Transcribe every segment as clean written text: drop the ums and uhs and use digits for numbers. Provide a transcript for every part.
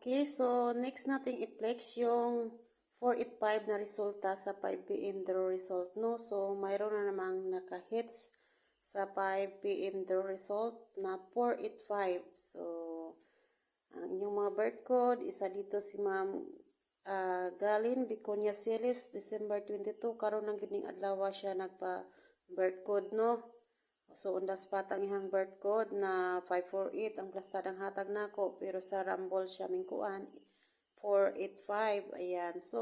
Okay, so next nating i-flex yung 485 na resulta sa 5 p.m. draw result, no? So, mayroon na namang naka-hits sa 5 p.m. draw result na 485. So, ang inyong mga birth code, isa dito si Ma'am Galin Biconia Celis, December 22, karon ng gining adlaw siya nagpa-birth code, no? So, undas patang ihang birth code na 548 ang plastadang hatag nako, pero sa Rumble siya mingkuan 485. Ayan. So,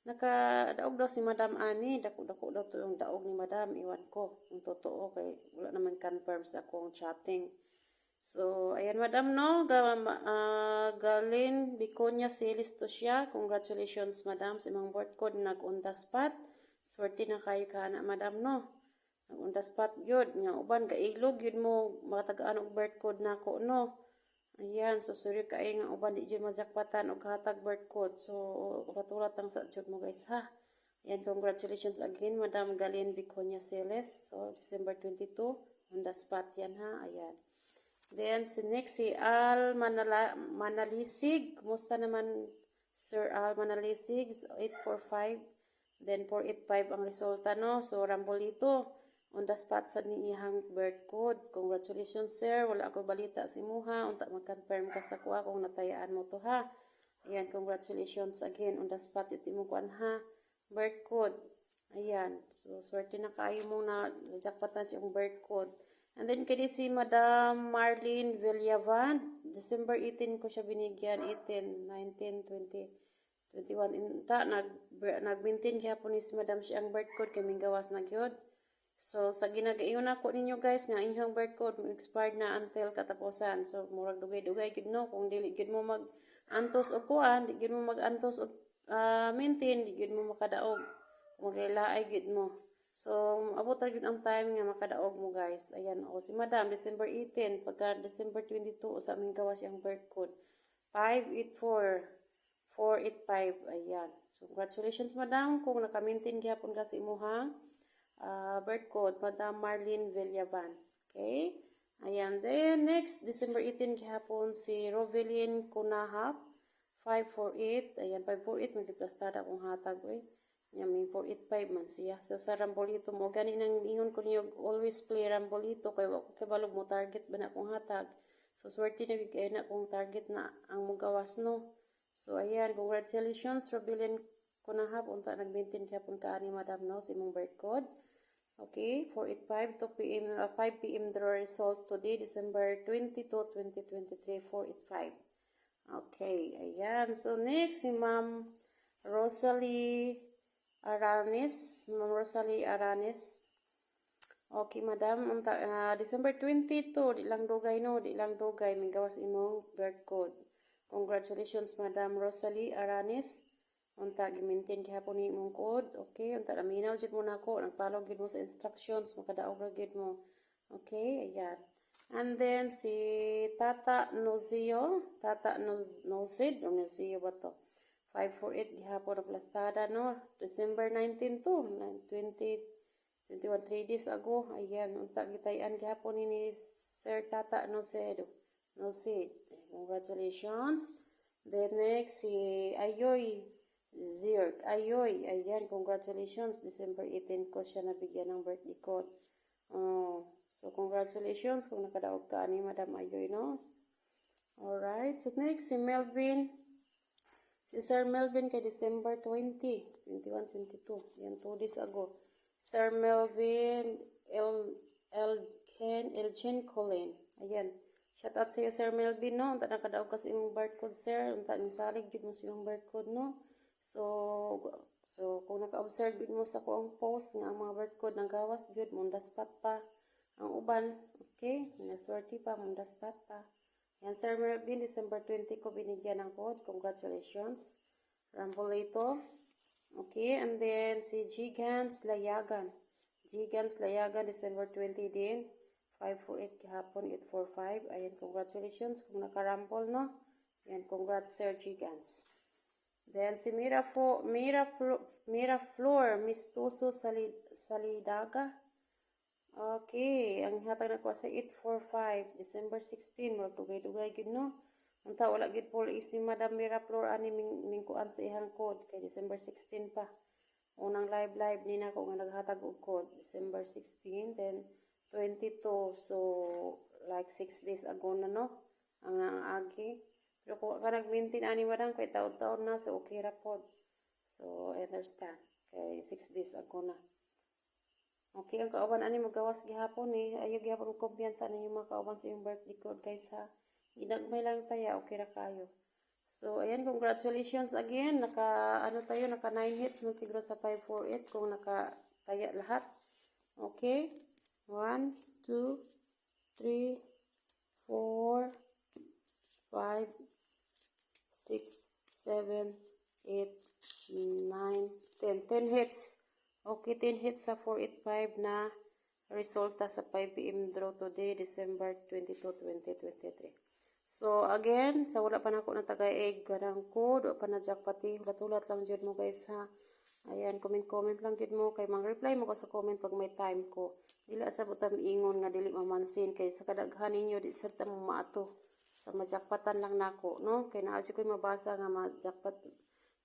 nakadaog daw si Madam Ani. Dako-dako daw to yung daog ni Madam. Iwan ko yung totoo kay wala naman confirm sa akong chatting. So, ayan Madam, no? Galin Biconia Celis to siya. Congratulations Madam sa imong birth code nag-on the spot. Swerte na kayo ka na Madam, no? Nag-on the spot yun. Nga uban, kailog yun mo makatagaan og birth code nako, no? Ayan, so sorry kayo nga uban di dyan majakpatan og hatag birth code. So, ulat-ulat ang sa dyan mo guys, ha? Ayan, congratulations again, Madam Galin Biconia Celes. So, December 22, on the spot yan, ha? Ayan. Then, next, si Al Manalisig. Kumusta naman, Sir Al Manalisig? 845. Then, 485 ang resulta, no? So, Rambolito. On the spot sa niyang birth code. Congratulations sir. Wala ako balita si Muha. Unta mag-confirm ka sa kuha kung natayaan mo to, ha. Ayan, congratulations again. On the spot yung timukuan, ha. Birth code. Ayan. So, swerte na kayo mong na-jackpatan siyang birth code. And then, kaya si Madam Marlene Villavan. December 18 ko siya binigyan. 18, 19, 20, 21. Inta, nag-maintain kaya po ni si Madam siyang birth code. Kaming gawas na gyud. So, sa ginagayon ako ninyo guys, nga inyong birth code, expired na until katapusan. So, murag dugay-dugay, gid no? Kung dili gid mo mag-antos o kuan, di gid mo mag-antos o maintain, di gid mo makadaog. Kung maglaay gid mo. So, abot ra gid ang time nga makadaog mo guys. Ayan, o si Madam, December 18, pagka December 22, sa aming gawas yung birth code. 584, 485, ayan. So, congratulations Madam, kung naka-maintain gyapon ka sa imuhang birth code, Madam Marlene Villavan. Okay? Ayan. Then, next, December 18, gihapon si Rovelyn Kunahap, 548. Ayan, 548. Magiplastada kong hatag, eh. Yan, may 485 man siya. So, sa Rambolito mo, gani nang ingon ko niyo, always play Rambolito, kaya wako kabalog mo target ba na akong hatag. So, swerte na kayo na kung target na ang mugawas, no? So, ayan, congratulations, Rovelyn Kunahap. Unta, nag-maintain gihapon ka ni Madam, no? Si mong birth code. Okay, 485 to 5 p.m. draw result today, December 22, 2023, 485. Okay, ayan. So, next, si Ma'am Rosalie Aranes. Ma'am Rosalie Aranes. Okay, Madam. December 22, di lang dugay, no? Di lang dugay. May gawas imong birth code. Congratulations, Madam Rosalie Aranes. Unta gi-maintain gihapon ni imong code. Okay, unta naminaw jud mo nako, nagfollow gid mo sa instructions, makadaog ra gid mo. Okay, ayan. And then si Tata Nozio, Tata Nozid, o Nozio ba to? 548 gihapon ang plastada, no? December 19 to, 21 3 days ago. Ayan, unta gitayan gihapon ni Sir Tata Nozid. Nozid. Congratulations. Then next si Ayoy Zirk. Ayoy. Ayan, congratulations. December 18 ko siya nabigyan ng birthday code. So, congratulations kung nakadaog ka ni Madam Ayoy, no? Alright. So, next, si Melvin. Si Sir Melvin kay December 20, 21, 22. Yan, 2 days ago. Sir Melvin Elgin Colin. Ayan. Shout out sa iyo, Sir Melvin, no? Unta nakadaog ka sa imong birth code, sir. Unta ning salig gid mo sa imong birth code, no? So kung naka-observe mo sa kuang post nga ang mga birth code ng gawas gyud mo spot pa ang uban, okay? Naswerte pa mo spot pa. Yan, Sir Melvin, December 20 ko binigyan ng code. Congratulations. Rambolito. Okay, and then si Gigans Layagan. Gigans Layagan, December 20 din. 548 kahapon, 845. Ayan, congratulations kung naka-rumble, no? Yan, congrats Sir Gigans. Then, si Mira Flor Mistuso Salidaga. Okay, ang hatag na ko sa 845, December 16, magdugay-dugay gid, no? Unta wala gid full is ni Madam Miraflor ani ming kuan sa ihang code kay December 16 pa. Unang live ni nako nga naghatag og code December 16 then 22, so like 6 days ago na no ang agi. Pero kung ka nag-maintain ani Madam kay taon-taon na, so okay ra pod. So I understand kay 6 days ago na. Okay, ang kauban ani magawas gihapon ni ayo gihapon og kumpiyansa ninyo mga kauban sa iyong birthday code guys ha. Inagmay lang taya, okay ra kayo. So, ayan, congratulations again. Naka 9 hits man siguro sa 548 kung nakataya lahat. Okay? 1, 2, 3, 4, 5, 6, 7, 8, 9, 10. 10 hits. Okay, 10 hits sa 485 na resulta sa 5 PM draw today, December 22, 2023. So, again, sa wala pa na ako natagay-egg ganang code, o pa na jackpot, hulat-hulat lang dyan mo guys ha. Ayan, comment lang dyan mo, kay mang-reply mo ko sa comment pag may time ko. Dila sa butam ingon nga dili mamansin, kay sa kadaghan ninyo, di sa tamo maato. Sa majakpatan lang nako, no? Kay naasyo ko'y mabasa nga majakpat,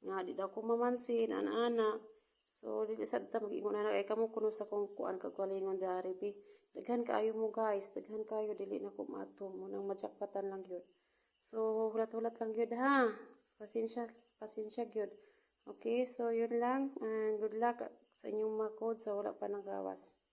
nga di daw ko mamansin, ana-ana. So, dili sa tamo mag-ingon na, ay kamo kuno sa kung kuan kagwalingon dari, bi. Daghan kaayo mo guys, daghan kayo, dili na ko maato mo nang majakpatan lang yun. So, hulat-hulat lang yun ha. Pasensya yun. Okay, so yun lang. And good luck sa inyong mga code sa wala pa nang gawas.